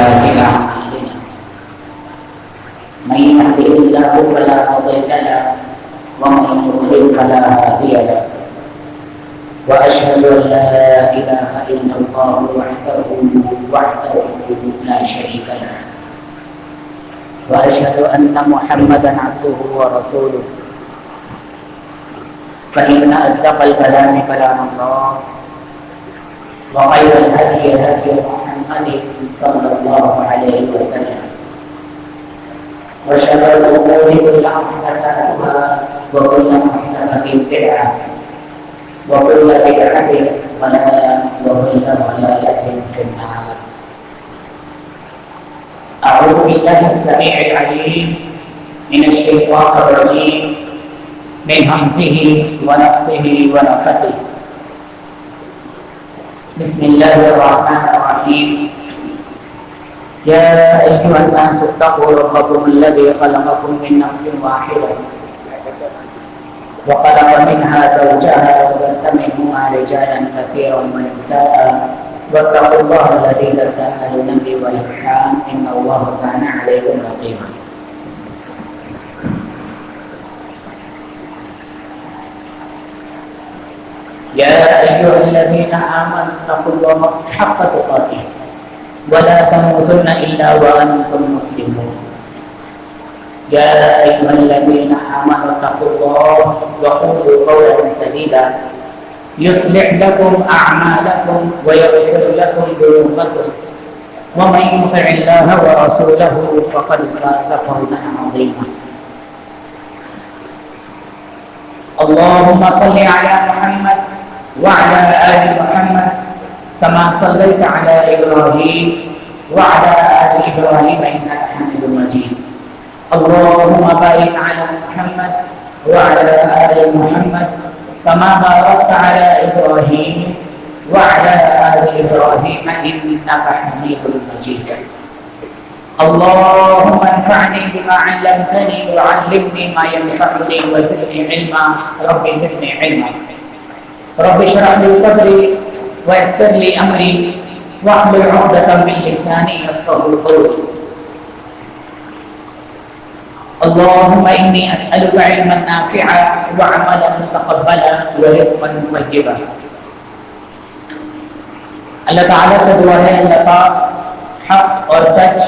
سيئات أعمالنا من يهده الله فلا مضل له ومن يضلل فلا هادي له وأشهد أن لا إله إلا الله وحده لا شريك له وأشهد أن محمدا عبده ورسوله فإن أصدق الكلام كلام الله وخير الهدي هدي محمد صلى الله عليه وسلم وشر الأمور كلها محدثاتها وكل محدثة بدعة وكل بدعة ضلالة وكل ضلالة في النار. أعوذ بالله السميع العليم من الشيطان الرجيم من همزه ونفخه ونفثه. بسم الله الرحمن الرحيم. يا أيها الناس اتقوا ربكم الذي خلقكم من نفس واحدة وخلق منها زوجها وبث منهما رجالا كثيرا ونساء واتقوا الله الذي تساءلون به والأرحام إن الله كان عليكم رقيبا. يا أيها الذين آمنوا اتقوا الله حق تقاته ولا تموتن إلا وأنتم مسلمون. يا أيها الذين آمنوا اتقوا الله وقولوا قولا سديدا يصلح لكم أعمالكم ويغفر لكم ذنوبكم ومن يطع الله ورسوله فقد فاز فوزا عظيما. اللهم صل على محمد وعلى آل محمد كما صليت على إبراهيم وعلى آل إبراهيم إنك حميد مجيد. اللهم بارك على محمد وعلى آل محمد كما باركت على إبراهيم وعلى آل إبراهيم إنك حميد مجيد. اللهم انفعني بما علمتني وعلمني ما ينفعني وزدني علما. رب زدني علما. رب اشرح لي صدري ويسر لي أمري واحلل عقدة من لساني يفقهوا قولي. اللهم إني أسألك علما نافعا وعملا متقبلا ورزقا طيبا. اللہ تعالیٰ سے دعا ہے اللہ پاک حق اور سچ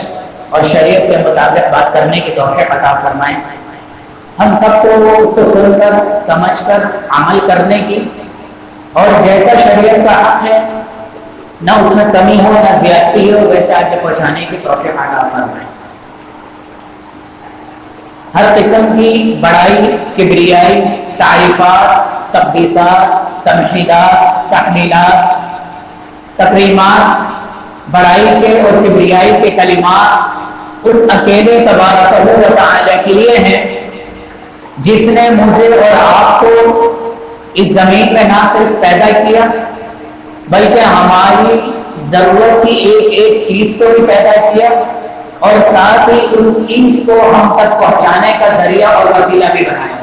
اور شریعت کے مطابق بات کرنے کی توفیق عطا فرمائیں. ہم سب کو اس کو سن کر سمجھ کر عمل کرنے کی اور جیسا شریعت کا حق ہے نہ اس میں کمی ہو نہ زیادتی ہو ویسے آگے پہنچانے کی توفیق عطا فرمائیں. ہر قسم کی بڑائی کبریائی تعریفات تقدیسات تمجیدات تحمیلات تکریمات بڑائی کے اور کبریائی کے کلمات اس اکیلے تبارک و تعالی کے لیے ہیں جس نے مجھے اور آپ کو اس زمین میں نہ صرف پیدا کیا بلکہ ہماری ضرورت کی ایک ایک چیز کو بھی پیدا کیا اور ساتھ ہی اس چیز کو ہم تک پہنچانے کا ذریعہ اور وسیلہ بھی بنایا.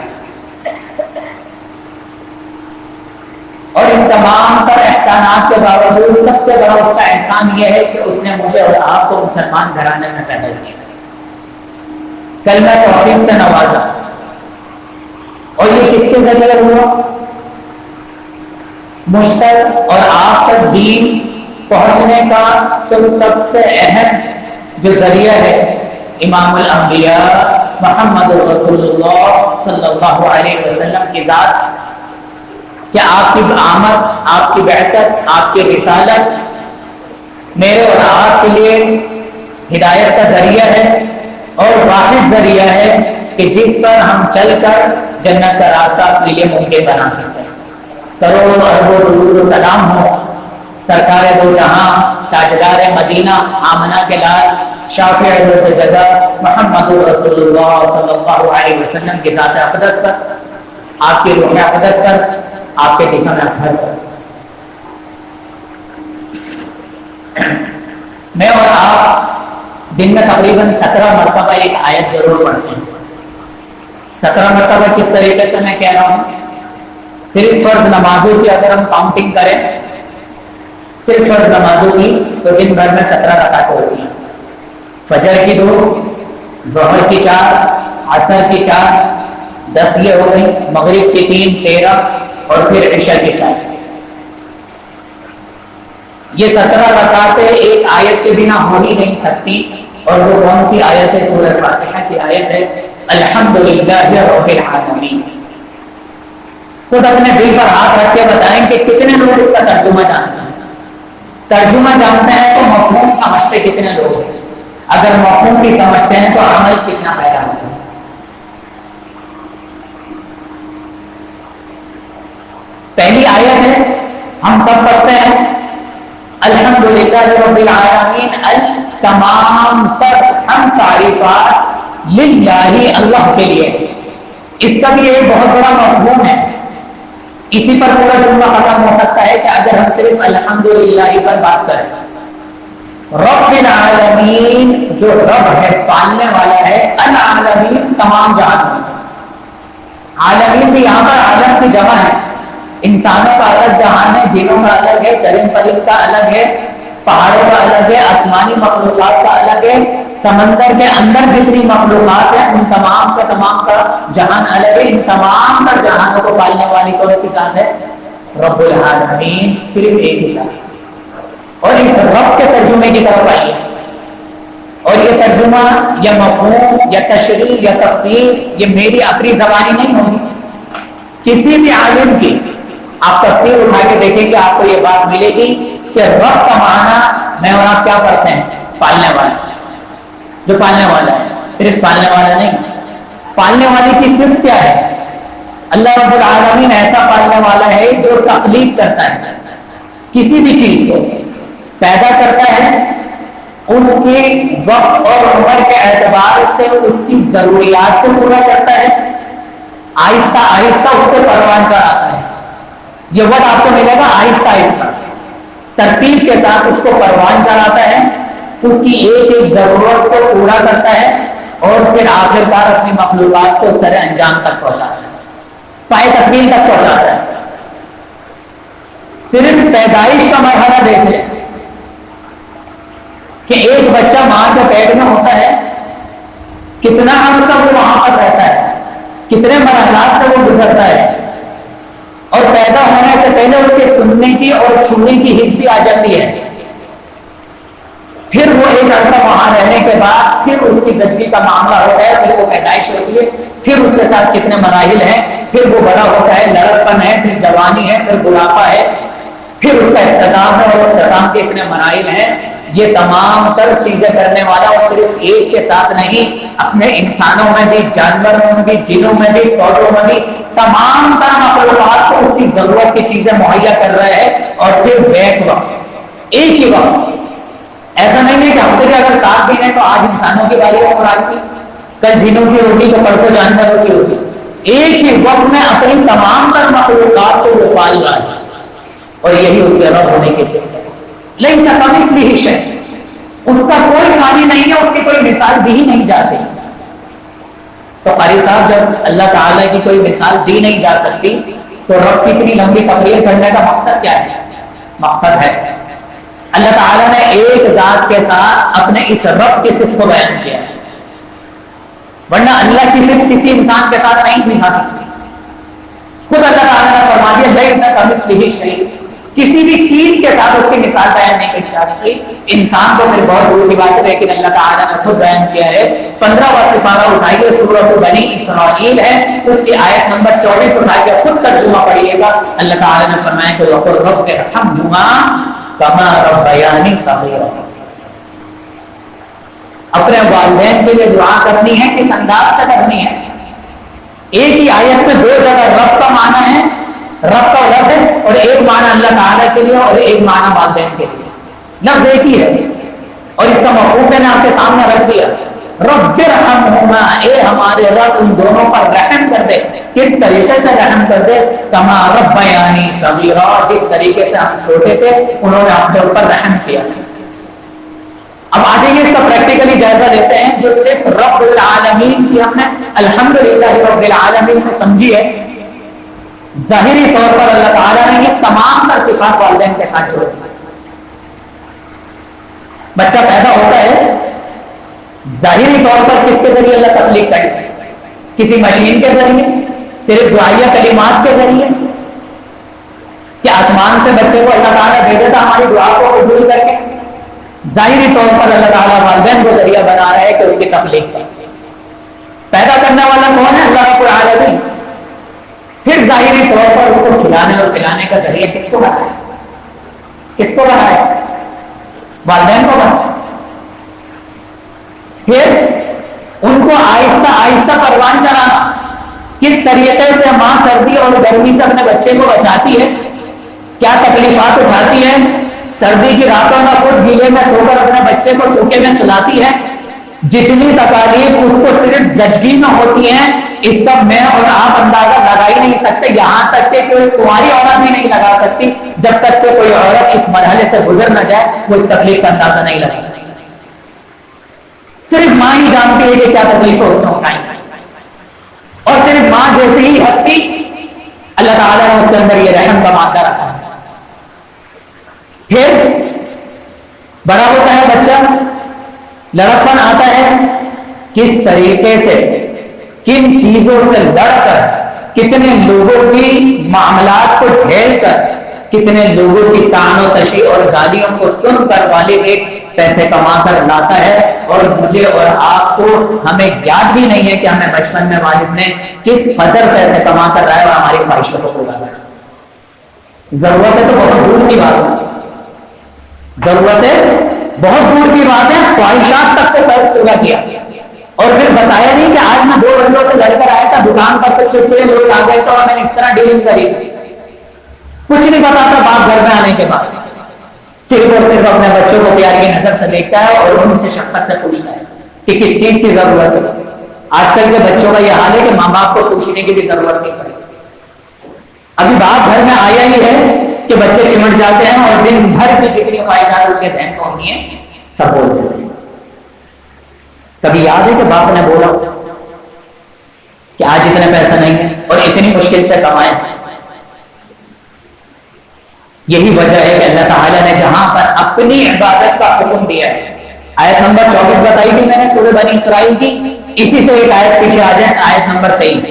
اور ان تمام تر احسانات کے باوجود سب سے بڑا اس کا احسان یہ ہے کہ اس نے مجھے اور آپ کو مسلمان گھرانے میں پیدا کیا, کلمہ توحید سے نوازا. اور یہ کس کے ذریعے ہوا؟ مجھ تک اور آپ تک دین پہنچنے کا تو سب سے اہم جو ذریعہ ہے امام الانبیاء محمد رسول اللہ صلی اللہ علیہ وسلم کی ذات. کہ آپ کی آمد آپ کی بعثت آپ کی رسالت میرے اور آپ کے لیے ہدایت کا ذریعہ ہے اور واحد ذریعہ ہے کہ جس پر ہم چل کر جنت کا راستہ اپنے لیے ممکن بنا سکتے ہیں. کروڑوں اربوں درود و سلام ہو سرکار دو جہاں تاجدار مدینہ آمنہ کے لال شافع جگہ محمد رسول اللہ صلی اللہ علیہ وسلم کی ذات اقدس پر آپ کی روح اقدس پر آپ کے جسم اطہر پر. میں اور آپ دن میں تقریباً 17 مرتبہ ایک آیت ضرور پڑھتے ہیں. 17 مرتبہ کس طریقے سے میں کہہ رہا ہوں؟ صرف فرض نمازوں کی اگر ہم کاؤنٹنگ کریں صرف فرض نمازوں کی تو دن بھر میں 17 رکعتیں ہوتی ہیں. فجر کی 2، ظہر کی 4، عصر کی 4، 10 یہ ہو گئی، مغرب کی 3، 13، اور پھر عشاء کی 4۔ یہ 17 رکعتیں ایک آیت کے بنا ہو ہی نہیں سکتی، اور وہ کون سی آیت ہے؟ سورۃ فاتحہ کی آیت ہے، الحمدللہ رب العالمین۔ خود اپنے دل پر ہاتھ رکھ کے بتائیں کہ کتنے لوگ اس کا ترجمہ جانتے ہیں؟ ترجمہ جانتے ہیں تو مفہوم سمجھتے کتنے لوگ ہیں؟ اگر مفہوم بھی سمجھتے ہیں تو عمل کتنا پیدا ہوتا ہے؟ پہلی آیت ہے، ہم سب پڑھتے ہیں الحمدللہ رب العالمین، تمام تر ہم تعریفات للہ اللہ کے لیے۔ اس کا بھی ایک بہت بڑا مفہوم ہے، اسی پر پورا جملہ ختم ہو سکتا ہے کہ اگر ہم صرف الحمدللہ پر بات کریں۔ رب العالمین جو رب ہے، پالنے والا ہے، العالمین تمام جہان، عالمین بھی یہاں پر عالم کی جمع ہے۔ انسانوں کا الگ جہان ہے، جنوں کا الگ ہے، چرند پرند کا الگ ہے، پہاڑوں کا الگ ہے، آسمانی مخلوقات کا الگ ہے، سمندر کے اندر جتنی مخلوقات ہیں ان تمام کا جہان الگ ہے۔ ان تمام کا جہانوں کو پالنے والی کون سی ذات ہے؟ رب العالمین، صرف ایک ہی ذات۔ اور اس رب کے ترجمے کی طرف آئیے، اور یہ ترجمہ یا مفہوم یا تشریح یا تفسیر یہ میری اپنی زبانی نہیں ہوگی، کسی بھی عالم کی آپ تفسیر اٹھا کے دیکھیں گے آپ کو یہ بات ملے گی کہ رب کا معنی میں اور آپ کیا پڑھتے ہیں؟ پالنے والا، جو پالنے والا ہے، صرف پالنے والا نہیں۔ پالنے والے کی صرف کیا ہے؟ اللہ رب العالمین ایسا پالنے والا ہے جو تخلیق کرتا ہے، کسی بھی چیز کو پیدا کرتا ہے، اس کی وقت اور عمر کے اعتبار سے اس کی ضروریات کو پورا کرتا ہے، آہستہ آہستہ اس کو پروان چڑھاتا ہے۔ یہ وقت آپ کو ملے گا، آہستہ آہستہ ترتیب کے ساتھ اس کو پروان چڑھاتا ہے، اس کی ایک ایک ضرورت کو پورا کرتا ہے، اور پھر آخرکار اپنی مخلوقات کو سر انجام تک پہنچاتا ہے، پائے تکمیل تک پہنچاتا ہے۔ صرف پیدائش کا مرحلہ دیکھ لیں کہ ایک بچہ ماں کے پیٹ میں ہوتا ہے، کتنا عرصہ وہ وہاں پر رہتا ہے، کتنے مرحلات سے وہ گزرتا ہے، اور پیدا ہونے سے پہلے اس کے سننے کی اور چھونے کی حس بھی آ جاتی ہے۔ پھر وہ ایک عرصہ وہاں رہنے کے بعد پھر اس کی زچگی کا معاملہ ہوتا ہے، پھر وہ پیدائش ہوتی ہے، پھر اس کے ساتھ کتنے مراحل ہیں، پھر وہ بڑا ہوتا ہے، لڑکپن ہے، پھر جوانی ہے، پھر بڑھاپا ہے، پھر اس کا اختتام ہے، اور اختتام کے اتنے مراحل ہیں۔ یہ تمام تر چیزیں کرنے والا اور صرف ایک کے ساتھ نہیں، اپنے انسانوں میں بھی، جانوروں میں بھی، جنوں میں بھی، پودوں میں بھی، تمام تر مخلوقات کو اس کی ضرورت کی چیزیں مہیا کر رہا ہے، اور پھر بیک وقت ایک ہی وقت۔ ایسا نہیں ہے کہ ہفتے کے اگر 7 دن ہے تو آج انسانوں کی باری ہے، مراد کی کل جنوں کی ہوگی تو پرسوں جانوروں کی ہوگی۔ ایک ہی وقت میں اپنی تمام تر مخلوقات کو وہ پال رہا ہے، اور یہی اس کے رب ہونے کی صفت ہے۔ لیکن کمثلہ شیء، اس کا کوئی ثانی نہیں ہے، اس کی کوئی مثال دی ہی نہیں جاتی۔ تو قاری صاحب جب اللہ تعالیٰ کی کوئی مثال دی نہیں جا سکتی تو رب کی اتنی لمبی تقریر کرنے کا مقصد کیا ہے؟ مقصد ہے اللہ تعالیٰ نے ایک ذات کے ساتھ اپنے اس رب کی صفت کو بیان کیا ہے، ورنہ اللہ کی صفت کسی انسان کے ساتھ نہیں دکھا سکتی۔ خود اللہ تعالیٰ نے فرما دیا لیس کمثلہ شیء، کسی بھی چیز کے ساتھ اس کی مثال بیان نہیں کی جا سکتی۔ انسان کو پھر بہت دور کی بات ہے، لیکن اللہ تعالیٰ نے خود بیان کیا ہے۔ 15واں سپارہ اٹھائیے، سورۃ بنی اسرائیل ہے، اس کی آیت نمبر 24 اٹھا کے خود ترجمہ پڑھیے گا۔ اللہ تعالیٰ نے فرمایا کہ وقل رب ارحمہما کما ربیانی صغیرا، اپنے والدین کے لیے دعا کرنی ہے، کس انداز سے کرنی ہے؟ ایک ہی آیت میں 2 جگہ رب کا معنی ہے، رب کا لفظ ہے، اور ایک معنی اللہ تعالیٰ کے لیے اور ایک معنی والدین کے لیے، لفظ ایک ہی ہے، اور اس کا مفہوم میں نے آپ کے سامنے رکھ دیا۔ رب ارحمہما، اے ہمارے رب ان دونوں پر رحم کر دے۔ کس طریقے سے رحم کر دے؟ کما ربیانی صغیرا، جس طریقے سے ہم چھوٹے تھے انہوں نے ہم سے اوپر رحم کیا۔ اب آگے یہ اس کا پریکٹیکلی جائزہ لیتے ہیں، جو صرف رب العالمین کی ہم نے الحمدللہ رب العالمین سے سمجھی ہے، ظاہری طور پر اللہ تعالیٰ نے یہ تمام تر صفات والدین کے ساتھ چھوڑ دی۔ بچہ پیدا ہوتا ہے ظاہری طور پر کس کے ذریعے اللہ تخلیق کرے؟ کسی مشین کے ذریعے؟ صرف دعائیہ کلمات کے ذریعے؟ کہ آسمان سے بچے کو اللہ تعالیٰ بھیجے تھا ہماری دعا کو قبول کر کے؟ ظاہری طور پر اللہ تعالیٰ والدین کو ذریعہ بنا رہا ہے کہ اس کی تخلیق کا پیدا کرنے والا کون ہے؟ اللہ رب العالمین. پھر ظاہری طور پر اس کو کھلانے اور پلانے کا ذریعہ کس کو بنایا؟ کس کو بنایا؟ والدین کو بنایا. پھر ان کو آہستہ آہستہ پروان چلانا. کس طریقے سے ماں سردی اور گرمی سے اپنے بچے کو بچاتی ہے، کیا تکلیفات اٹھاتی ہے، سردی کی راتوں میں خود گیلے میں سو کر اپنے بچے کو سوکھے میں سلاتی ہے. جتنی تکالیف اس کو صرف زچگی میں ہوتی ہیں اس کا میں اور آپ اندازہ لگا ہی نہیں سکتے. یہاں تک کہ کوئی کماری عورت بھی نہیں لگا سکتی جب تک کہ کوئی عورت اس مرحلے سے گزر نہ جائے، وہ اس تکلیف کا اندازہ نہیں لگا سکتی. صرف ماں ہی جانتی ہے کہ کیا تکلیفیں اس نے اٹھائی، اور صرف ماں جیسے ہی ہستی اللہ تعالیٰ نے اس کے اندر یہ رحم کا مادہ رکھا. پھر بڑا ہوتا ہے بچہ، لڑکپن آتا ہے، کس طریقے سے کن چیزوں سے لڑ کر، کتنے لوگوں کی معاملات کو جھیل کر، کتنے لوگوں کی طعن و تشیع اور گالیوں کو سن کر والد ایک پیسے کما کر لاتا ہے. اور مجھے اور آپ کو ہمیں یاد بھی نہیں ہے کہ ہمیں بچپن میں والد نے کس قدر پیسے کما کر رہا ہے اور ہماری خواہشوں کو پورا کر. ضرورت ہے تو بہت دور کی بات ہے، ضرورت ہے بہت دور کی بات ہے. خواہشات تک کو پورا کیا اور پھر بتایا نہیں کہ آج میں 2 بندوں سے لڑ کر آیا تھا دکان پر، تو چٹکے لوگ آ گئے تو میں نے اس طرح ڈیلنگ کری. کچھ نہیں بتاتا باپ گھر میں آنے کے بعد، صرف اور صرف اپنے بچوں کو پیار کی نظر سے دیکھتا ہے اور ان سے شفقت سے پوچھتا ہے کہ کس چیز کی ضرورت ہے. آج کل کے بچوں کا یہ حال ہے کہ ماں باپ کو پوچھنے کی بھی ضرورت نہیں پڑی. ابھی باپ گھر میں آیا ہی ہے کہ بچے چمٹ جاتے ہیں اور دن بھر کی جتنی خواہشات ان کے ذہن کو ہوتی ہیں سب بول دیتے ہیں. کبھی یاد ہے کہ باپ نے بولا کہ آج اتنے پیسے نہیں ہیں اور اتنی مشکل سے کمائے؟ یہی وجہ ہے کہ اللہ تعالیٰ نے جہاں پر اپنی عبادت کا حکم دیا ہے. آیت نمبر 24 بتائی تھی میں نے سورہ بنی اسرائیل کی، اسی سے ایک آیت پیچھے آ جائیں، آیت نمبر 23.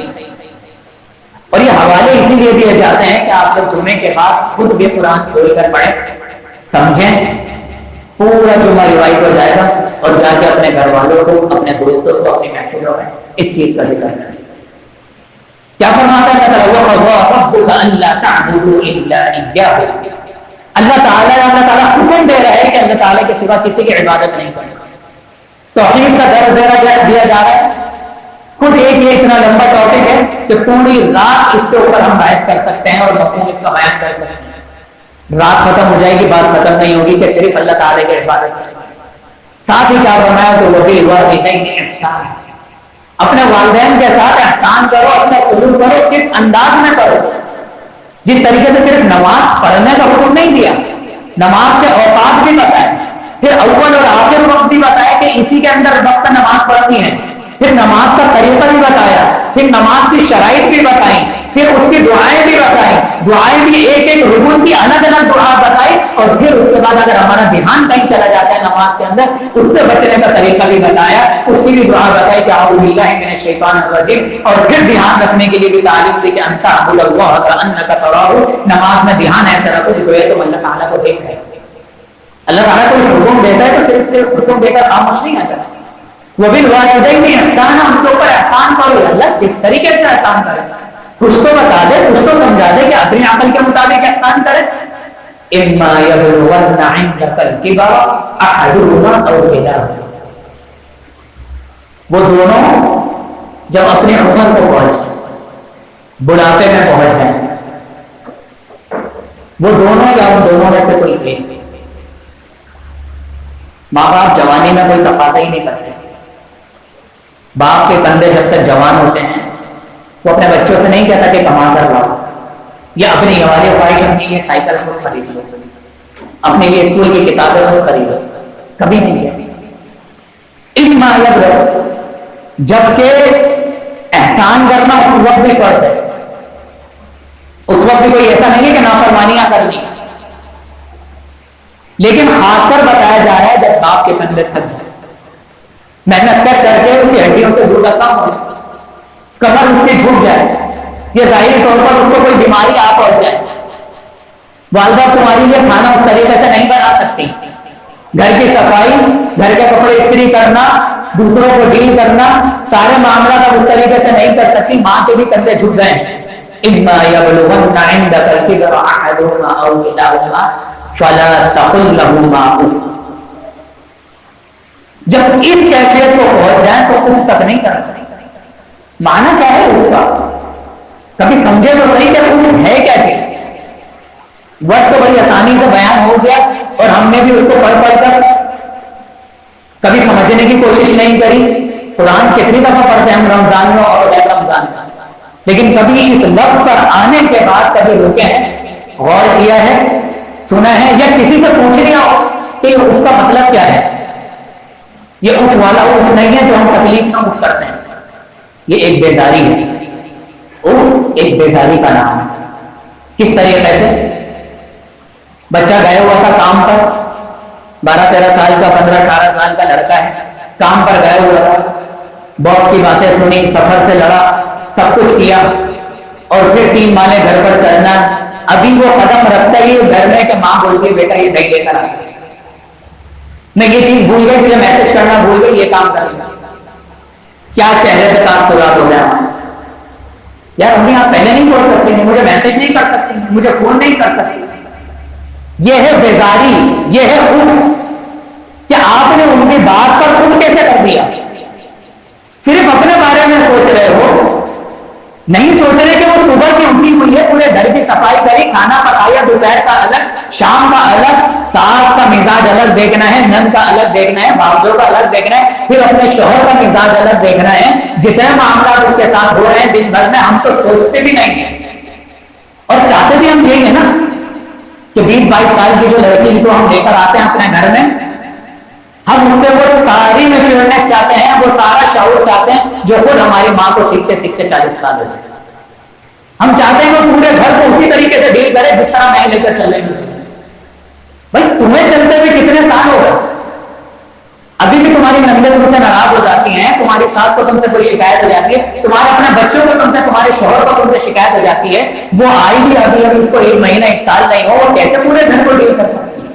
اور یہ حوالے اسی لیے دیے جاتے ہیں کہ آپ جب جمعے کے بعد خود بھی قرآن کھول کر پڑھیں، سمجھیں، پورا جمعہ ریوائز ہو جائے گا اور جا کے اپنے گھر والوں کو، اپنے دوستوں کو، اپنی محفلوں میں اس چیز کا ذکر کریں. کیا فرماتا ہے اللہ تعالیٰ حکم دے رہا ہے کہ اللہ تعالیٰ کے سوا کسی کی عبادت نہیں کرے. توحید کا درس دیا جا رہا ہے. خود ایک یہ اتنا لمبا ٹاپک ہے کہ پوری رات اس کے اوپر ہم بحث کر سکتے ہیں اور مفہوم اس کا بیان کر سکتے ہیں. رات ختم ہو جائے گی، بات ختم نہیں ہوگی کہ صرف اللہ تعالیٰ کی عبادت کریں. ساتھ ہی کیا فرمایا تو وہ بھی احسان، اپنے والدین کے ساتھ احسان کرو، اچھا سلوک کرو. کس انداز میں کرو؟ جس طریقے سے صرف نماز پڑھنے کا حکم نہیں دیا، نماز کے اوقات بھی بتائے، پھر اول اور آخر وقت بھی بتایا کہ اسی کے اندر وقت نماز پڑھنی ہے، پھر نماز کا طریقہ بھی بتایا، پھر نماز کی شرائط بھی بتائیں، پھر اس کی دعائیں بھی بتائیں، دعائیں بھی ایک ایک رکن کی الگ الگ دعا بتائی، اور پھر اس کے بعد اگر ہمارا دھیان کہیں چلا جاتا ہے نماز کے اندر، اس سے بچنے کا طریقہ بھی بتایا، اس کی بھی دعا بتائی کہ اعوذ باللہ من الشیطان الرجیم، اور پھر دھیان رکھنے کے لیے بھی تعلیم دی کہ انت اعبد اللہ کانک تراہ، نماز میں دھیان ایسا رکھو جیسے تم اللہ تعالیٰ کو دیکھ رہے ہو. اللہ تعالیٰ کوئی حکم دیتا ہے تو صرف حکم دے کر خاموش نہیں آتا. وہ بھی والدین احسان، ہم کے اوپر احسان کرو. اللہ کس طریقے سے احسان کرے؟ کچھ تو بتا دے، کچھ تو سمجھا دے کہ اپنی عقل کے مطابق احسان کرے. اما یبلغن عندک الکبر احدهما او کلاہما، وہ دونوں جب اپنی عمر کو پہنچ جائیں، بڑھاپے میں پہنچ جائیں، وہ دونوں یا ان دونوں میں سے کوئی ایک. ماں باپ جوانی میں کوئی تقاضا ہی نہیں کرتے. باپ کے کندھے جب تک جوان ہوتے ہیں وہ اپنے بچوں سے نہیں کہتا کہ کما کر لاؤ، یا اپنی ہماری خواہش اپنی یہ سائیکل خود خرید لو، اپنے لیے اسکول کی کتابیں خود خریدو، کبھی نہیں کہتے. جبکہ احسان کرنا اس وقت بھی فرض ہے، اس وقت بھی کوئی ایسا نہیں ہے کہ نافرمانیاں کرنی، لیکن خاص کر بتایا جا رہا ہے جب باپ کے کندھے تھک جائے. محنت کر کے اس کی ہڈیوں سے دودھ کا کم ہو جائے, کمر اس کی جھک جائے, یہ ظاہری طور پر اس کو کوئی بیماری آ پہنچ جائے. والدہ تمہاری لیے کھانا اس طریقے سے نہیں بنا سکتی. گھر کی صفائی, گھر کے کپڑے استری کرنا, دوسروں کو ڈیل کرنا, سارے معاملات اب اس طریقے سے نہیں کر سکتی. ماں کے بھی کندھے جھک گئے. اما یبلغن عندک الکبر احدهما او کلاهما فلا تقل لهما اف. جب اس کیفیت کو پہنچ جائیں تو اف تک نہیں کر سکتے. معنی کیا ہے اف کا؟ کبھی سمجھے تو صحیح کہ اف ہے کیا چیز. وقت تو بڑی آسانی سے بیان ہو گیا اور ہم نے بھی اس کو پڑھ کر کبھی سمجھنے کی کوشش نہیں کری. قرآن کتنی دفعہ پڑھتے ہیں ہم رمضان میں اور غیر رمضان میں, لیکن کبھی اس لفظ پر آنے کے بعد کبھی رکے ہیں, غور کیا ہے, سنا ہے, یا کسی سے پوچھ لیا ہو کہ اس کا مطلب کیا ہے. یہ اٹھ والا اٹھ نہیں ہے جو ہم تکلیف میں اٹھ کرتے ہیں, یہ ایک بیداری ہے. اٹھ ایک بیداری کا نام ہے. کس طریقے سے؟ بچہ گیا ہوا تھا کام پر, 12-13 سال کا, 15-18 سال کا لڑکا ہے, کام پر گیا ہوا تھا, باس کی باتیں سنی, سفر سے لڑا, سب کچھ کیا, اور پھر 3 مالے گھر پر چڑھنا. ابھی وہ قدم رکھتا ہی گھر میں کہ ماں بولتی بیٹا یہ دہی لے کر آ, میں یہ چیز بھول گئی, مجھے میسج کرنا بھول گئی, یہ کام کر لیا. کیا چہرے پہ تاثرات ہو جائے. یار امی آپ پہلے نہیں بول سکتے ہیں, مجھے میسج نہیں کر سکتی, مجھے فون نہیں کر سکتی. یہ ہے بیزاری, یہ ہے اٹھ کہ آپ نے ان کی بات پر اٹھ کیسے کر دیا. صرف اپنے بارے میں سوچ رہے ہو, نہیں سوچ رہے کہ وہ صبح کی اٹھی ہوئی ہے, پورے گھر کی صفائی کری, کھانا پکایا, دوپہر کا الگ, شام کا الگ, ساس کا مزاج الگ دیکھنا ہے, نند کا الگ دیکھنا ہے, بھاؤجوں کا الگ دیکھنا ہے, پھر اپنے شوہر کا مزاج الگ دیکھنا ہے. جتنے معاملات اس کے ساتھ ہو رہے ہیں دن بھر میں, ہم تو سوچتے بھی نہیں ہیں اور چاہتے بھی ہم یہی ہے نا کہ 20-22 سال کی جو لڑکی کو ہم لے کر آتے ہیں اپنے گھر میں, ہم اس سے وہ ساری میچورنس چاہتے ہیں, وہ سارا شعور چاہتے ہیں جو خود ہماری ماں کو سیکھتے سیکھتے 40 سال ہو جائے. ہم چاہتے ہیں وہ پورے گھر کو اسی طریقے سے ڈیل کرے جس طرح میں لے کر چلیں گے. بھائی تمہیں چلتے ہوئے کتنے سال ہو گئے, ابھی بھی تمہاری نندیں تم سے ناراض ہو جاتی ہیں, تمہاری ساس کو تم سے کوئی شکایت ہو جاتی ہے, تمہارے اپنے بچوں کو تم سے, تمہارے شوہر کو تم سے شکایت ہو جاتی ہے, وہ آئی بھی ابھی اس کو 1 مہینہ 1 سال نہیں ہو, اور کیسے پورے گھر کو ڈیل کر سکتی ہے.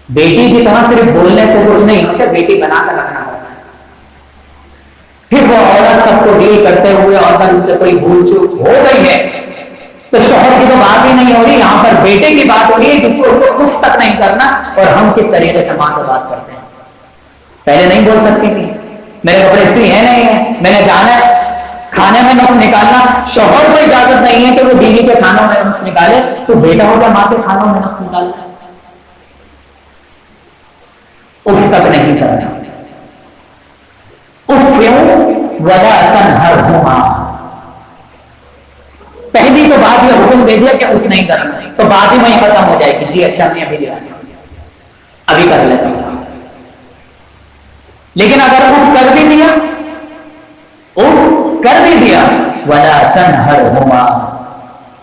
بیٹی کی طرح صرف بولنے سے کچھ نہیں ہوتا, بیٹی بنا کر رکھنا ہوتا ہے. پھر وہ عورت سب کو ڈیل کرتے ہوئے اور اگر اس سے کوئی بھول چوک ہو گئی ہے تو شوہر کی تو بات ہی نہیں ہو رہی, یہاں پر بیٹے کی بات ہو رہی ہے جس کو کچھ تک نہیں کرنا. اور ہم کس طریقے سے ماں سے بات کرتے ہیں. پہلے نہیں بول سکتی تھی میرے کپڑے استری ہے نہیں ہے, میں نے جانا ہے, کھانے میں نقص نکالنا, شوہر کو اجازت نہیں ہے کہ وہ بیوی کے کھانوں میں نقص نکالے, تو بیٹا ہوگا ماں کے کھانوں میں نقص نکالنا. اس تک نہیں کرنا. ولا تنہرہما, پہلی تو بات یہ حکم دے دیا کہ اس نہیں کرنا, تو بات ہی وہیں ختم ہو جائے گی. جی اچھا میں ابھی ابھی کر لیتا ہوں. لیکن اگر اٹھ کر بھی دیا, اٹھ کر بھی دیا, ولا تنہرہما,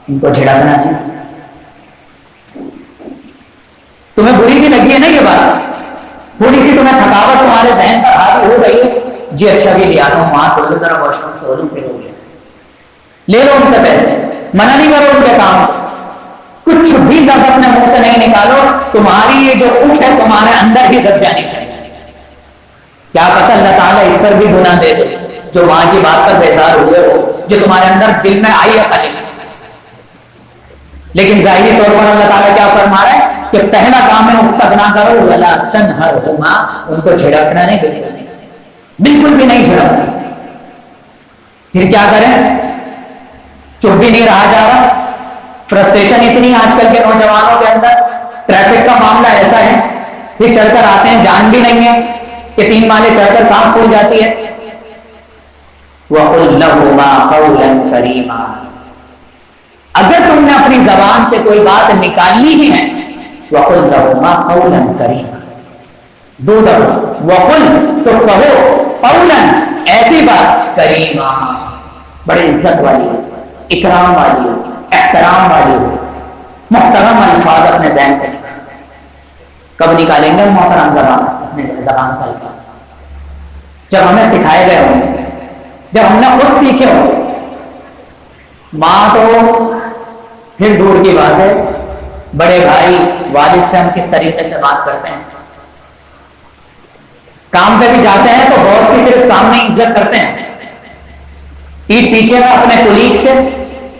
ان کو جھڑکنا نہیں. تمہیں بری بھی لگی ہے نا یہ بات, تھوڑی سی تمہیں تھکاوٹ تمہارے ذہن پر حاصل ہو گئی, جی اچھا بھی لے آتا ہوں, وہاں تھوڑی ذرا واش روم سے ہو لوں, پھر ہو گیا, لے لو ان سے پیسے, منع نہیں کرو ان کے کام. کچھ بھی لفظ اپنے منہ سے نہیں نکالو, تمہاری یہ جو اٹھ ہے تمہارے اندر ہی دب جانی چاہیے. کیا پتہ اللہ تعالیٰ اس پر بھی گناہ دے دے, جو وہاں کی بات پر بیزار ہوئے ہو, جو تمہارے اندر دل میں آئی ہے خالی. لیکن ظاہری طور پر اللہ تعالیٰ کیا فرما رہا ہے کہ پہلا کام ہے اس تک نہ کرو, ولا تنہرہما, ان کو جھڑکنا نہیں, بالکل بھی نہیں جھڑکنا. پھر کیا کریں, چپ بھی نہیں رہا جا رہا. فرسٹریشن اتنی آج کل کے نوجوانوں کے اندر, ٹریفک کا معاملہ ایسا ہے, پھر چل کر آتے ہیں, جان بھی نہیں ہے کہ 3 مالے چڑھ کر سانس پھول جاتی ہے. وَقُلْ لَهُمَا قَوْلًا كَرِيمًا, اگر تم نے اپنی زبان سے کوئی بات نکالنی ہی ہے, وَقُلْ لَهُمَا قَوْلًا كَرِيمًا, دو دفعہ وَقُلْ تو کہو, قَوْلًا ایسی بات, کریما بڑی عزت والی, اکرام والی, احترام والی, محترم الفاظ اپنے ذہن سے. کب نکالیں گے محترم زبان اپنے زبان سے الفاظ؟ جب ہمیں سکھائے گئے ہوں، جب ہم نے خود سیکھے ہوں. ماں تو پھر دور کی بات ہے، بڑے بھائی والد سے ہم کس طریقے سے بات کرتے ہیں. کام پہ بھی جاتے ہیں تو بہت سی صرف سامنے عزت کرتے ہیں، پیٹھ پیچھے میں اپنے کولیگ سے،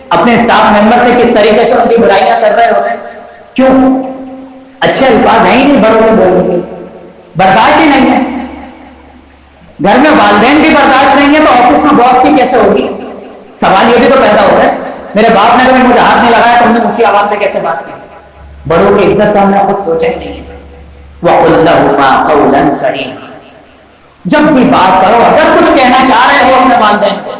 اپنے اسٹاف ممبر سے کس طریقے سے ان کی برائیاں کر رہے ہوتے ہیں. کیوں؟ اچھے الفاظ ہیں ہی نہیں بڑوں میں بولنے کے، برداشت ہی نہیں ہے. گھر میں والدین بھی برداشت نہیں ہے تو آفس میں باس کی کیسے ہوگی؟ سوال یہ بھی تو پیدا ہوتا ہے، میرے باپ نے کبھی مجھے ہاتھ نہیں لگایا تو ہم نے اونچی آواز سے کیسے بات کی؟ بڑوں کی عزت کا ہم نے خود سوچا ہی نہیں ہے. وَقُلْ لَهُمَا قَوْلًا كَرِيمًا. جب بھی بات کرو، اگر کچھ کہنا چاہ رہے ہو اپنے والدین کو،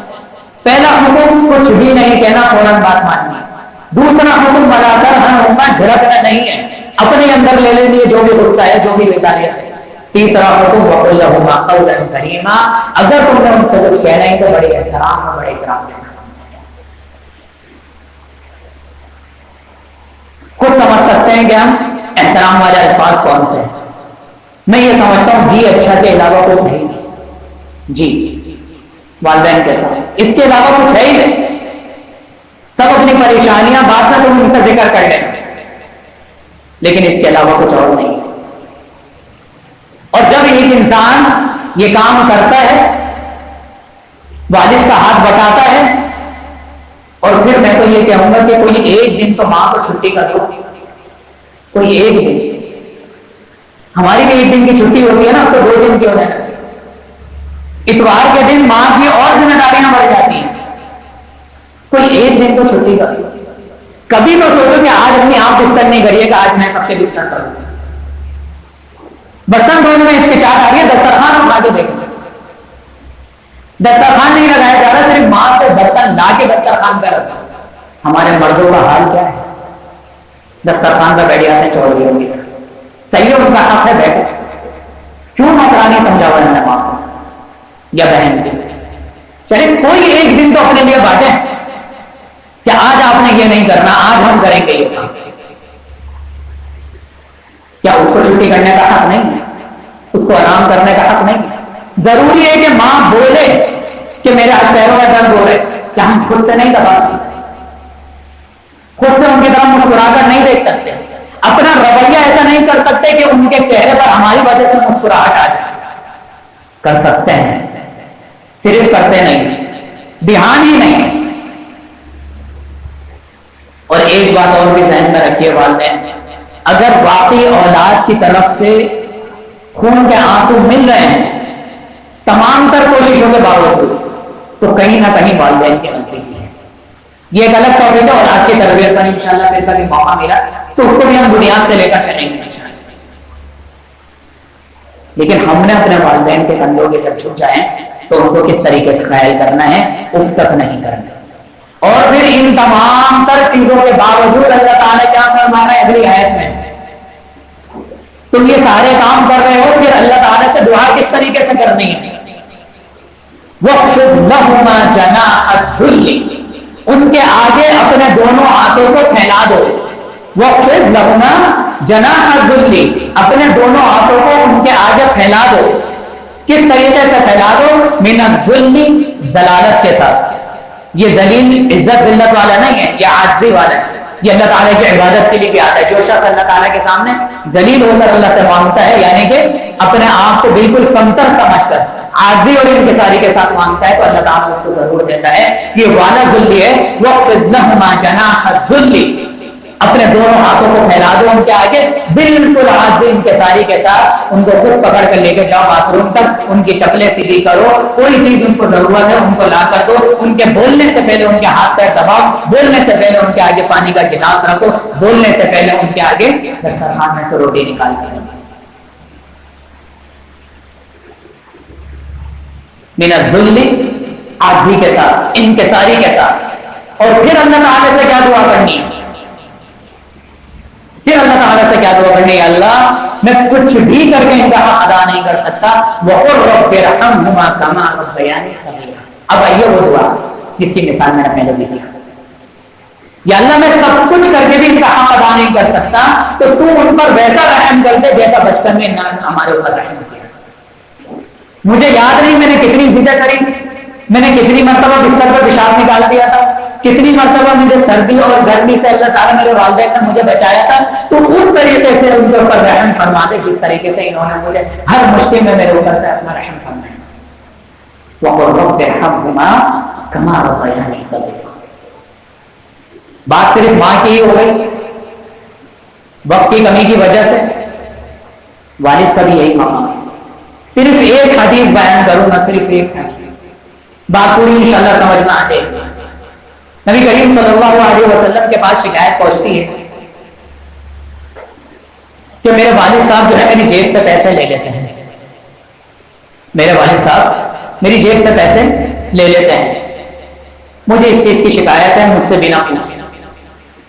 پہلا حکم کچھ بھی نہیں کہنا، فوراً بات ماننی. دوسرا حکم بنا کر ہر ہونا جھڑکنا نہیں ہے، اپنے اندر لے لیں گے جو بھی غصہ ہے، جو بھی بیکاریت ہے. تیسرا حکم وَقُلْ لَهُمَا قَوْلًا كَرِيمًا. اگر تم نے ان سے کچھ کہنا ہے تو بڑے احترام اور بڑے اکرام کے ساتھ. خود سمجھ سکتے ہیں کہ ہم احترام والے الفاظ کون سے ہیں. میں یہ سمجھتا ہوں جی اچھا کے علاوہ کچھ نہیں. جی والدین کے ساتھ اس کے علاوہ کچھ ہے ہی نہیں. سب اپنی پریشانیاں بعد میں تم ان کا ذکر کر لیں، لیکن اس کے علاوہ کچھ اور نہیں. اور جب ایک انسان یہ کام کرتا ہے، والد کا ہاتھ بٹاتا ہے، اور پھر میں تو یہ کہوں گا کہ کوئی ایک دن تو ماں کو چھٹی کر دو. کوئی ایک دن، ہماری بھی ایک دن کی چھٹی ہوتی ہے نا، اب تو 2 دن کی ہو جائے. اتوار کے دن ماں کی اور ذمہ داریاں بڑھ جاتی ہیں. کوئی ایک دن تو چھٹی کر دو. کبھی تو سوچو کہ آج اپنی آپ بستر نہیں کریے کہ آج میں سب کے بستر کروں. برتن دھونے میں ہچکچاہٹ آ رہی ہے، دسترخوان اٹھا کے دیکھو. دسترخوان نہیں لگایا جا رہا، صرف ماں سے برتن لا کے دسترخوان پہ رکھا. ہمارے مردوں کا حال کیا ہے؟ دسترخوان پہ بیٹھ جاتے ہیں چوڑیوں کی. صحیح ہے، ان کا حق ہے بیٹھے. کیوں نوکرانی سمجھا ہوا ہے ماں کو یا بہن کی؟ چلے کوئی ایک دن تو اپنے لیے بانٹیں کہ آج آپ نے یہ نہیں کرنا، آج ہم کریں گے یہ کام. کیا اس کو چھٹی کرنے کا حق نہیں ہے؟ اس کو آرام کرنے کا حق نہیں ہے؟ ضروری ہے کہ ماں بولے کہ میرے پیروں میں درد ہو رہے، کیا ہم خود سے نہیں دبا سکتے؟ خود سے ان کی طرف مسکرا کر نہیں دیکھ سکتے؟ اپنا رویہ ایسا نہیں کر سکتے کہ ان کے چہرے پر ہماری وجہ سے مسکراہٹ آ جائے؟ کر سکتے ہیں، صرف کرتے نہیں، دھیان ہی نہیں. اور ایک بات اور بھی ذہن میں رکھیے والدین، اگر واقعی اولاد کی طرف سے خون کے آنسو مل رہے ہیں تمام تر کوششوں کے باوجود، تو کہیں نہ کہیں والدین کی غلطی ہے. یہ ایک الگ ٹاپک ہے، اولاد کی تربیت پر انشاءاللہ پھر کبھی موقع ملا تو اس کو بھی ہم بنیاد سے لے کر چلیں گے انشاءاللہ. لیکن ہم نے اپنے والدین کے کندھوں کے جب جھک جائیں تو ان کو کس طریقے سے خیال کرنا ہے، اف تک نہیں کرنا. اور پھر ان تمام تر چیزوں کے باوجود اللہ تعالیٰ کیا فرما رہا ہے اگلی آیت میں؟ تم یہ سارے کام کر رہے ہو، پھر اللہ تعالیٰ سے دعا کس طریقے سے کرنی ہے؟ وَخْفِضْ لَهُمَا جَنَاحَ الذُّلِّ. ان کے آگے اپنے دونوں ہاتھوں کو پھیلا دو. وَخْفِضْ لَهُمَا جَنَاحَ الذُّلِّ. اپنے دونوں ہاتھوں کو ان کے آگے پھیلا دو. کس طریقے سے پھیلا دو؟ مِنَ الذُّلِّ، ذلالت کے ساتھ. یہ ذلیل عزت ذلت والا نہیں ہے، یہ عاجزی والا ہے. یہ اللہ تعالیٰ کی عبادت کے لیے بھی آتا ہے. جو شخص اللہ تعالیٰ کے سامنے ذلیل ہو کر اللہ سے مانگتا ہے، یعنی کہ اپنے آپ کو بالکل کمتر سمجھ کر عاجزی اور انکساری کے ساتھ مانگتا ہے، تو اللہ تعالیٰ اس کو ضرور دیتا ہے. یہ والا ذل ہے، وَخْفِضْ لَهُمَا جَنَاحَ الذُّلِّ. اپنے دونوں ہاتھوں کو پھیلا دو ان کے آگے، بالکل عاجزی انکساری کے ساتھ. ان کو خود پکڑ کر لے کے جاؤ باتھ روم تک، ان کی چپلیں سیدھی کرو، کوئی چیز ان کو ضرورت ہے ان کو لا کر دو. ان کے بولنے سے پہلے ان کے ہاتھ پیر دباؤ، بولنے سے پہلے ان کے آگے پانی کا گلاس رکھو، بولنے سے پہلے ان کے آگے دسترخوان میں سے روٹی نکال کر. من الذل، عاجزی کے ساتھ، انکساری کے ساتھ. اور پھر اللہ تعالیٰ سے کیا دعا کرنی ہے؟ پھر اللہ تعالیٰ سے کیا دعا کرنی ہے؟ اللہ میں کچھ بھی کر کے ان کا حق ادا نہیں کر سکتا. وَقُلْ رَبِّ ارْحَمْهُمَا كَمَا رَبَّيَانِي صَغِيرًا. اب آئیے وہ دعا جس کی مثال میں نے پہلے بھی دی. یا اللہ میں سب کچھ کر کے بھی ان کا حق ادا نہیں کر سکتا، تو تو ان پر ویسا رحم کر دے جیسا بچپن میں ہمارے اوپر رحم کیا. مجھے یاد نہیں میں نے کتنی ضدیں کری، میں نے کتنی مرتبہ بستر پر پیشاب نکال دیا تھا، کتنی مرتبہ مجھے سردی اور گرمی سے اللہ تعالیٰ میرے والدین نے مجھے بچایا تھا. تو اس طریقے سے ان کے اوپر رحم فرما دے جس طریقے سے انہوں نے مجھے ہر مشکل میں میرے اوپر سے اپنا رحم فرمایا. وَقُلْ رَبِّ ارْحَمْهُمَا كَمَا رَبَّيَانِي صَغِيرًا. بات صرف ماں کی ہی ہو گئی، وقت کی کمی کی وجہ سے والد کا بھی یہی مقام ہے. صرف ایک حدیث بیان کروں گا، صرف ایک حدیث، بات پوری انشاءاللہ سمجھنا آ جائے گی. نبی کریم صلی اللہ علیہ وسلم کے پاس شکایت پہنچتی ہے کہ میرے والد صاحب جو ہے میری جیب سے پیسے لے لیتے ہیں، میرے والد صاحب میری جیب سے پیسے لے لیتے ہیں، مجھے اس چیز کی شکایت ہے، مجھ سے بنا پوچھے.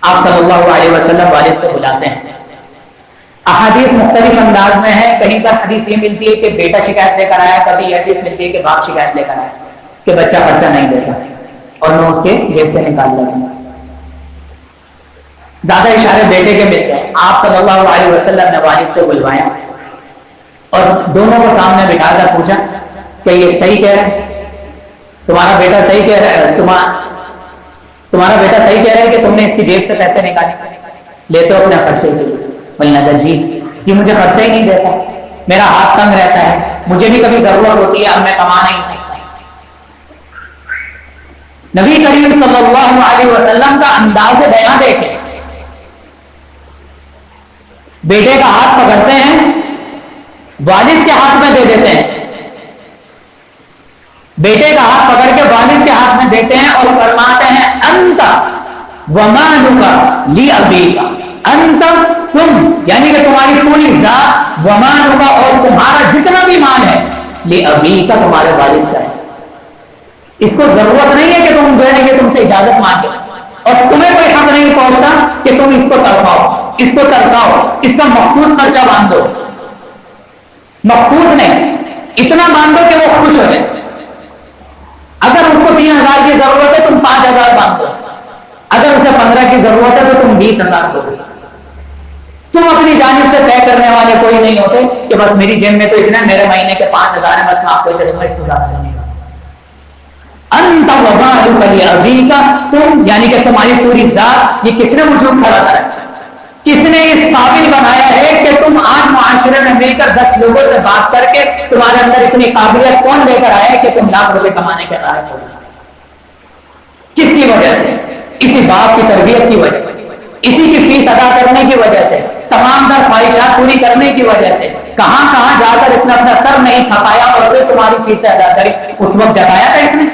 آپ صلی اللہ علیہ وسلم والد کو بلاتے ہیں. احادیث مختلف انداز میں ہے، کہیں پر حدیث یہ ملتی ہے کہ بیٹا شکایت لے کر آیا، کبھی یہ حدیث ملتی ہے کہ باپ شکایت لے کر آیا کہ بچہ خرچہ نہیں دیتا اور میں اس کے جیب سے نکال لیتا ہوں. زیادہ اشارے بیٹے کے ملتے ہیں. آپ صلی اللہ علیہ وسلم نے والد کو بلوایا اور دونوں کو سامنے بٹھا کر پوچھا کہ یہ صحیح کہہ رہا ہے، تمہارا بیٹا صحیح کہہ رہا ہے، تمہارا بیٹا صحیح کہہ رہا ہے کہ تم نے اس کی جیب سے پیسے نکالے لیتے ہو اپنے خرچے کے لیے؟ بولنا تھا جی یہ مجھے خرچہ ہی نہیں دیتا، میرا ہاتھ تنگ رہتا ہے، مجھے بھی کبھی ضرورت ہوتی ہے، اب میں کما نہیں سکتا. نبی کریم صلی اللہ علیہ وسلم کا انداز بیان دیکھیں، بیٹے کا ہاتھ پکڑتے ہیں، والد کے ہاتھ میں دے دیتے ہیں، بیٹے کا ہاتھ پکڑ کے والد کے ہاتھ میں دیتے ہیں اور فرماتے ہیں انت ومالک لابیک، انت تم یعنی کہ تمہاری پوری ذات، ومالک اور تمہارا جتنا بھی مال ہے، لابیک تمہارے والد کا ہے. اس کو ضرورت نہیں ہے کہ تم جو ہے کہ تم سے اجازت مانگے، اور تمہیں کوئی حق نہیں پہنچتا کہ تم اس کو تڑپاؤ، اس کو ترساؤ، اس کا مخصوص خرچہ باندھ دو. مخصوص نہیں، اتنا باندھ دو کہ وہ خوش ہو جائے. اگر اس کو 3,000 کی ضرورت ہے تم 5,000 باندھ دو، اگر اسے 15 کی ضرورت ہے تو تم 20,000 دو. تم اپنی جانب سے طے کرنے والے کوئی نہیں ہوتے کہ بس میری جیب میں تو اتنا ہے، میرے مہینے کے 5,000 ہے، بس میں آپ کو اتنے میں سے زیادہ نہیں. انت ومالک لابیک، تم یعنی کہ تمہاری پوری ذات. یہ کس نے وجود کھڑا کرا؟ کس نے اس قابل بنایا ہے کہ تم آج معاشرے میں مل کر 10 لوگوں سے بات کر کے تمہارے اندر اتنی قابلیت کون لے کر آیا ہے کہ تم لاکھ روپے کمانے کے قائل ہو؟ کس کی وجہ سے؟ اسی باپ کی تربیت کی وجہ سے، اسی کی فیس ادا کرنے کی وجہ سے، تمام در خواہشات پوری کرنے کی وجہ سے. کہاں کہاں جا کر اس نے اپنا سر نہیں تھکایا اور پھر تمہاری فیسیں ادا کری، اس وقت جتایا تھا اس نے.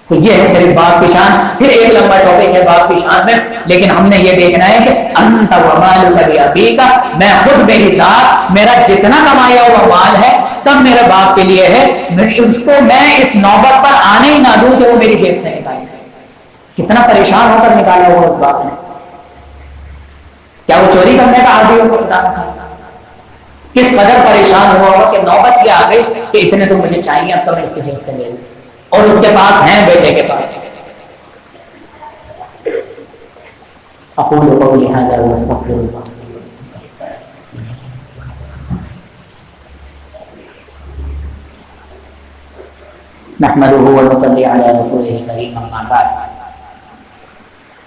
تو یہ ہے صرف باپ کی شان. پھر ایک لمبا ٹاپک ہے باپ کی شان میں، لیکن ہم نے یہ دیکھنا ہے کہ انت ومالک لابیک، میں خود، میری ذات، میرا جتنا کمایا ہوا مال ہے سب میرے باپ کے لیے ہے. اس کو میں اس نوبت پر آنے ہی نہ دوں کہ وہ میری جیب سے نکالے. کتنا پریشان ہو کر نکالا ہوا اس باپ نے. کیا وہ چوری کرنے کا عادی ہو خدا نہ خاصا؟ کس قدر پریشان ہوا ہوگا کہ نوبت یہ آ گئی کہ اتنے تو مجھے چاہیے، اب تو میں اس کی جیب سے لے لوں، اور اس کے پاس ہیں، بیٹے کے پاس. اقول قولی ھذا واستغفر اللہ. نحمده ونصلي على رسوله الكريم اما بعد.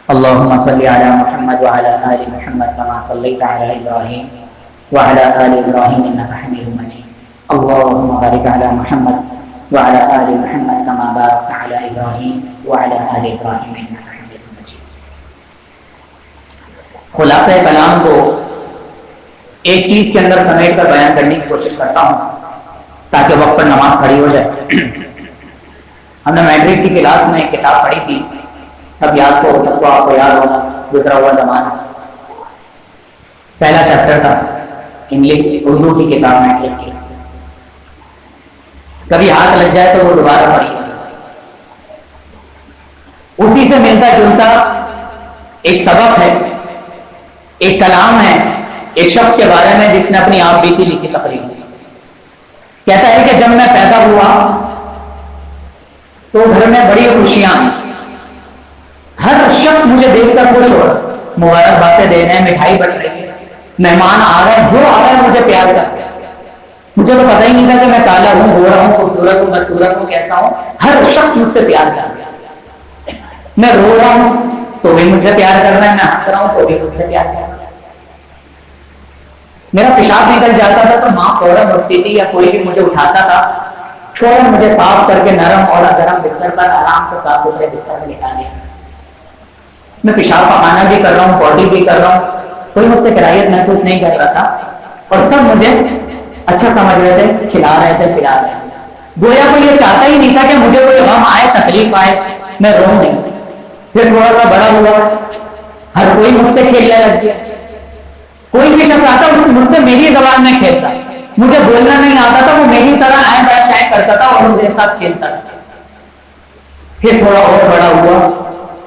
اللهم صل على محمد وعلى آل محمد كما صليت على إبراهيم وعلى آل إبراهيم إنك حميد مجيد. اللهم بارك على محمد وعلى آل محمد كما باركت على إبراهيم وعلى آل إبراهيم إنك حميد مجيد. خلاصہ کلام کو ایک چیز کے اندر سمیٹ کر بیان کرنے کی کوشش کرتا ہوں تاکہ وقت پر نماز کھڑی ہو جائے. ہم نے میٹرک کی کلاس میں ایک کتاب پڑھی تھی، سب یاد کو سب کو آپ کو یاد ہوگا، گزرا ہوا زمانہ. پہلا چیپٹر تھا انگلش اردو کی کتاب میٹرک کی. کبھی ہاتھ لگ جائے تو وہ دوبارہ پڑھی. اسی سے ملتا جلتا ایک سبق ہے، ایک کلام ہے ایک شخص کے بارے میں جس نے اپنی آپ بیتی لکھی تقریر. کہتا ہے کہ جب میں پیدا ہوا تو گھر میں بڑی خوشیاں ہیں، ہر شخص مجھے دیکھ کر خوش ہو رہا، مبارکبادیں دے رہے ہیں، مٹھائی بٹ رہی ہے، مہمان آ رہے ہیں، جو آ رہے ہیں مجھے پیار کرتے ہیں. مجھے تو پتہ ہی نہیں تھا کہ میں کالا ہوں، گورا ہوں، خوبصورت ہوں، بدصورت ہوں، کیسا ہوں. ہر شخص مجھ سے پیار کر رہا ہے. میں رو رہا ہوں تو بھی مجھ سے پیار کر رہا ہے، میں ہنس رہا ہوں تو بھی مجھ سے پیار کر رہا ہے. میرا پیشاب نکل جاتا تھا تو ماں فوراً اٹھتی تھی یا کوئی بھی مجھے اٹھاتا تھا، فوراً مجھے صاف کر کے نرم اور گرم بستر پر آرام سے صاف ستھرے بستر میں لٹا دیا. میں پیشاب پخانا بھی کر رہا ہوں، پوٹی بھی کر رہا ہوں، کوئی مجھ سے کراہیت محسوس نہیں کر رہا تھا اور سب مجھے اچھا سمجھ رہے تھے، کھلا رہے تھے، پلا رہے تھے. گویا کوئی یہ چاہتا ہی نہیں تھا کہ مجھے کوئی غم آئے، تکلیف آئے، میں رو نہیں. پھر تھوڑا سا بڑا ہوا، ہر کوئی مجھ سے کھیلنے لگ گیا. کوئی بھی شخص آتا مجھ سے میری زبان میں کھیلتا. مجھے بولنا نہیں آتا تھا، وہ میری طرح آئے بڑا شائع کرتا تھا اور میرے ساتھ کھیلتا تھا. پھر تھوڑا اور بڑا ہوا،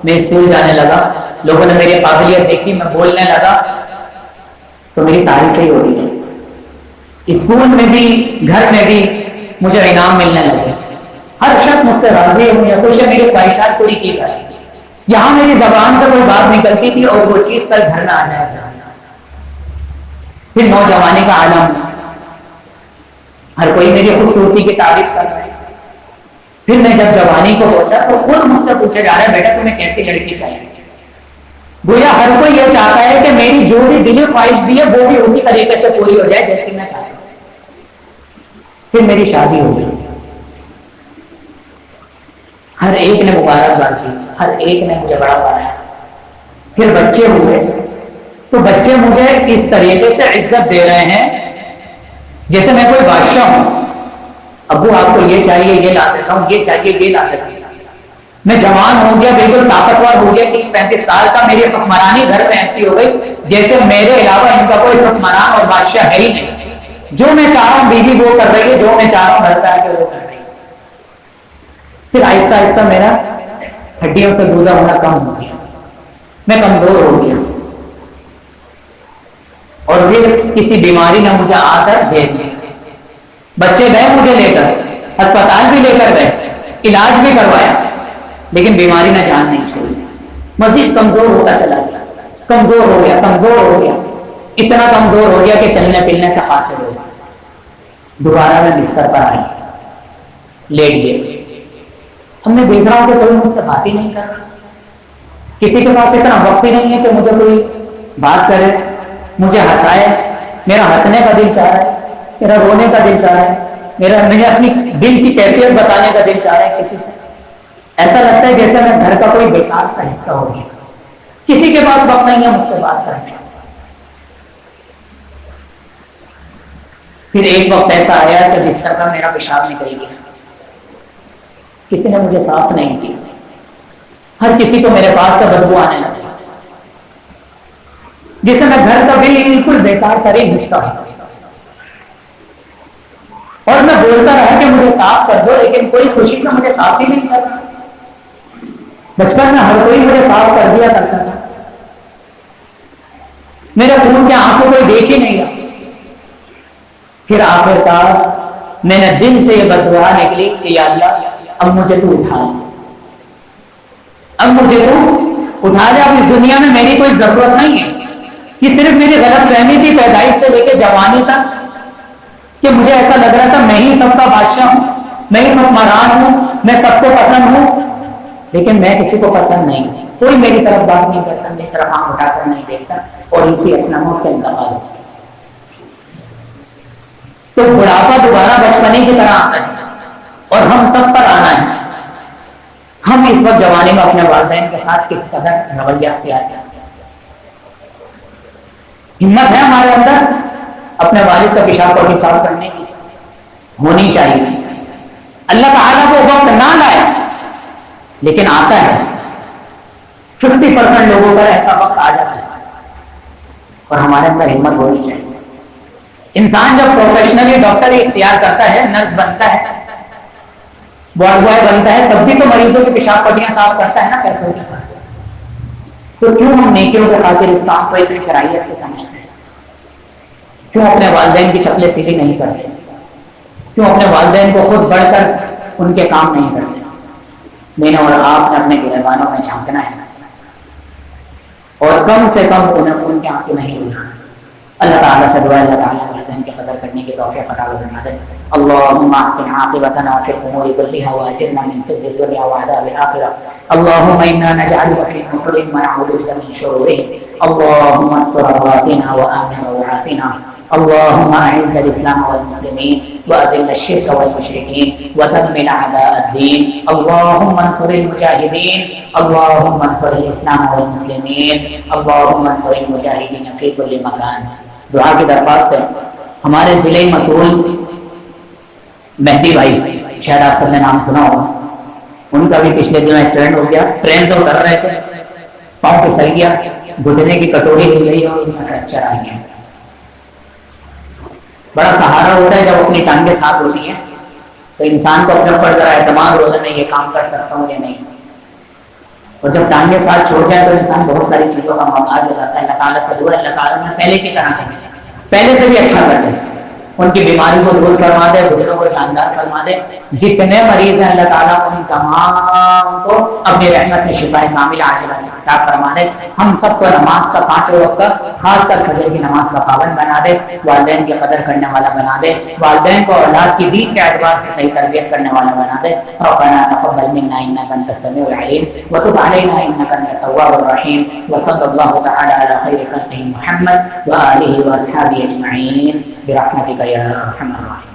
میں اسکول جانے لگا، لوگوں نے میری قابلیت دیکھی، میں بولنے لگا تو میری تعریفیں ہی ہو رہی ہے. اسکول میں بھی گھر میں بھی مجھے انعام ملنے لگے. ہر شخص مجھ سے راضی ہو یا کچھ میری خواہشات پوری کی جائے. یہاں میری زبان سے کوئی بات نکلتی تھی اور وہ چیز کل گھر میں آ جائے گا. پھر نوجوانی کا عالم، ہر کوئی میری خوبصورتی کی تعریف کر رہا ہے. پھر میں جب جوانی کو پہنچا تو خود مجھ سے پوچھا جا رہا ہے بیٹا تمہیں کیسی لڑکی چاہیے. گویا ہر کوئی یہ چاہتا ہے کہ میری جو بھی دلی خواہش بھی ہے وہ بھی اسی طریقے سے پوری ہو جائے جیسی میں چاہتا ہوں. پھر میری شادی ہو گئی. ہر ایک نے مبارکباد دی، ہر ایک نے مجھے بڑا بنایا. پھر بچے ہوئے تو بچے مجھے اس طریقے سے عزت دے رہے ہیں جیسے میں کوئی بادشاہ ہوں. ابو آپ کو یہ چاہیے یہ لا دیتا ہوں، یہ چاہیے یہ لا دیتا ہوں. میں جوان ہو گیا، بالکل طاقتور ہو گیا، 30-35 سال کا. میری حکمرانی گھر میں ایسی ہو گئی جیسے میرے علاوہ ان کا کوئی حکمران اور بادشاہ ہے ہی نہیں. جو میں چاہ رہا ہوں بیوی وہ کر رہی ہے، جو میں چاہ رہا ہوں گھر پہ آ کے وہ کر رہی ہے. پھر آہستہ آہستہ میرا ہڈیوں سے گودا ہونا کم ہو گیا، میں کمزور ہو گیا اور پھر کسی بیماری نے مجھے آ کر دے دیا. بچے گئے مجھے لے کر، اسپتال بھی لے کر گئے، علاج بھی کروایا، لیکن بیماری نے جان نہیں چھوڑی. مزید کمزور ہوتا چلا گیا، کمزور ہو گیا، کمزور ہو گیا، اتنا کمزور ہو گیا کہ چلنے پھرنے سے قاصر ہو گیا. دوبارہ میں بستر پر آئی، لیٹ گئے. ہم نے دیکھ رہا ہوں کہ کوئی مجھ سے بات ہی نہیں کر رہا. کسی کے پاس اتنا وقت ہی نہیں ہے کہ مجھے کوئی بات کرے، مجھے ہنسائے. میرا ہنسنے کا دل چاہ رہا ہے، میرا رونے کا دل چاہ رہا ہے، مجھے اپنی دل کی کیفیت بتانے کا دل چاہ رہا ہے کسی سے. ایسا لگتا ہے جیسے میں گھر کا کوئی بیکار سا حصہ ہو گیا. کسی کے پاس وقت نہیں ہے مجھ سے بات کرنے. پھر ایک وقت ایسا آیا کہ بستر پر میرا پیشاب نکل گیا. کسی نے مجھے صاف نہیں کیا. ہر کسی کو میرے پاس سے بدبو آنے لگی جسے میں گھر کا بالکل بیکار ترین حصہ ہوں. اور میں بولتا رہا کہ مجھے صاف کر دو، لیکن کوئی خوشی سے مجھے صاف ہی نہیں کر رہا. بچپن میں ہر کوئی مجھے صاف کر دیا کرتا تھا، میرے خون کے آنسو کوئی دیکھ ہی نہیں رہا. پھر آخرکار میں نے دل سے یہ بددعا نکلی کہ یا اللہ اب مجھے تو اٹھا لے، اب مجھے تو اٹھا لے. اب اس دنیا میں میری کوئی ضرورت نہیں ہے. یہ صرف میری غلط فہمی تھی پیدائش سے لے کے جوانی تک کہ مجھے ایسا لگ رہا تھا میں ہی سب کا بادشاہ ہوں، میں ہی حکمران ہوں، میں سب کو پسند ہوں. لیکن میں کسی کو پسند نہیں ہوں. کوئی میری طرف بات نہیں کرتا، میری طرف آنکھ اٹھا کر نہیں دیکھتا اور اسی اسلاموں سے انتقال ہوتا. تو بڑھاپا دوبارہ بچپنے کی طرح آتا ہے اور ہم سب پر آنا ہے. ہم اس وقت جوانی میں اپنے والدین کے ساتھ کس قدر رویہ اختیار کرتے ہیں. ہمت ہے ہمارے اندر اپنے والد کا پیشاب کو حساب کرنے کی؟ ہونی چاہیے. اللہ تعالیٰ کو وقت نہ لائے لیکن آتا ہے. 50% لوگوں پر ایسا وقت آ جاتا ہے اور ہمارے اندر ہمت ہونی چاہیے. انسان جب پروفیشنلی ڈاکٹر اختیار کرتا ہے، نرس بنتا ہے، وارڈ بوائے بنتا ہے، تب بھی تو مریضوں کی پیشاب پٹیاں صاف کرتا ہے نا پیسوں کے ساتھ. تو کیوں ہم نیکیوں کے خاطر اس کام کو اتنی کراہیت سے سمجھتے ہیں؟ کیوں اپنے والدین کی چپلیں سیدھی نہیں کرتے؟ کیوں اپنے والدین کو خود بڑھ کر ان کے کام نہیں کرتے؟ میں نے اور آپ نے اپنے گریبانوں میں جھانکنا ہے اور کم سے کم انہیں ان کے آنسو نہیں ہونا. اللہ تعالیٰ سے دعا، اللہ تعالیٰ والدین کی قدر کرنے کی توفیق عطا فرما دے. اللهم احسن عاقبتنا في الامور كلها واجرنا من خزي الدنيا وعذاب الاخره. اللهم انا نجعلك في نحورهم ونعوذ بك من شرورهم. اللهم استر عوراتنا وامن روعاتنا. اللهم اعز الاسلام والمسلمين واذل الشرك والمشركين ودمر اعداء الدين. اللهم انصر المجاهدين. اللهم انصر الاسلام والمسلمين. اللهم انصر المجاهدين في كل مكان. دعا کی درخواست ہے ہمارے ضلع مسئول مہدی بھائی، شاید آپ سب نے نام سنا ہوگا، ان کا بھی پچھلے دنوں ایکسیڈنٹ ہو گیا. ٹرین سے اتر رہے تھے، پاؤں پھسل گیا، گھٹنے کی کٹوری ہل گئی اور اس میں فریکچر آ گیا. بڑا سہارا ہوتا ہے جب اپنی ٹانگیں ساتھ ہوتی ہیں تو انسان کو اپنے اوپر ذرا اعتماد ہوتا ہے میں یہ کام کر سکتا ہوں یا نہیں. اور جب ٹانگیں ساتھ چھوڑ جائے تو انسان بہت ساری چیزوں کا محتاج ہو جاتا ہے. اللہ تعالیٰ سے دعا ہے اللہ تعالیٰ میں پہلے کی طرح کریں، پہلے سے بھی اچھا کر دے، ان کی بیماری کو دور کروا دے، گھٹنوں کو شاندار فرما دے. جتنے مریض ہیں اللہ تعالیٰ ان تمام کو اپنی رحمت میں شفا کامل عاجلہ عطا فرما دے. ہم سب کو نماز کا 5 وقت کا خاص کر فجر کی نماز کا پابند بنا دے. والدین کی قدر کرنے والا بنا دے. والدین کو اولاد کی دین کے اعتبار سے صحیح تربیت کرنے والا بنا دے. ربنا تقبل منا انك انت السميع العليم وتب علينا انك انت التواب الرحيم. وصلى الله تعالى على خير خلقه محمد واله واصحابه اجمعين برحمتك يا ارحم الراحمين.